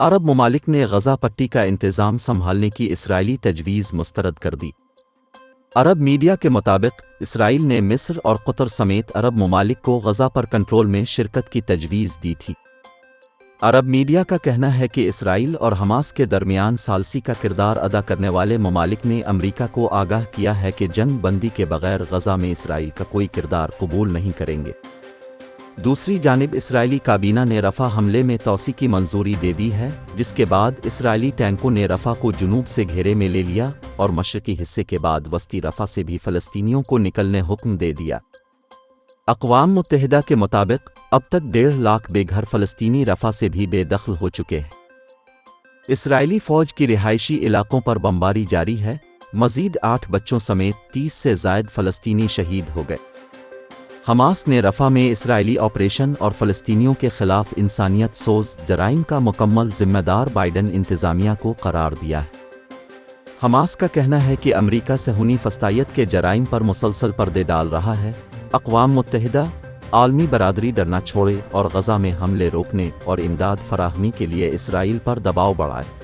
عرب ممالک نے غزہ پٹی کا انتظام سنبھالنے کی اسرائیلی تجویز مسترد کر دی۔ عرب میڈیا کے مطابق اسرائیل نے مصر اور قطر سمیت عرب ممالک کو غزہ پر کنٹرول میں شرکت کی تجویز دی تھی۔ عرب میڈیا کا کہنا ہے کہ اسرائیل اور حماس کے درمیان ثالثی کا کردار ادا کرنے والے ممالک نے امریکہ کو آگاہ کیا ہے کہ جنگ بندی کے بغیر غزہ میں اسرائیل کا کوئی کردار قبول نہیں کریں گے۔ دوسری جانب اسرائیلی کابینہ نے رفح حملے میں توسیع کی منظوری دے دی ہے، جس کے بعد اسرائیلی ٹینکوں نے رفح کو جنوب سے گھیرے میں لے لیا اور مشرقی حصے کے بعد وسطی رفح سے بھی فلسطینیوں کو نکلنے حکم دے دیا۔ اقوام متحدہ کے مطابق اب تک 1.5 لاکھ بے گھر فلسطینی رفح سے بھی بے دخل ہو چکے ہیں۔ اسرائیلی فوج کی رہائشی علاقوں پر بمباری جاری ہے، مزید 8 بچوں سمیت 30 سے زائد فلسطینی شہید ہو گئے۔ حماس نے رفح میں اسرائیلی آپریشن اور فلسطینیوں کے خلاف انسانیت سوز جرائم کا مکمل ذمہ دار بائیڈن انتظامیہ کو قرار دیا ہے۔ حماس کا کہنا ہے کہ امریکہ صہیونی فسطائیت کے جرائم پر مسلسل پردے ڈال رہا ہے۔ اقوام متحدہ، عالمی برادری ڈرنا چھوڑے اور غزہ میں حملے روکنے اور امداد فراہمی کے لیے اسرائیل پر دباؤ بڑھائے۔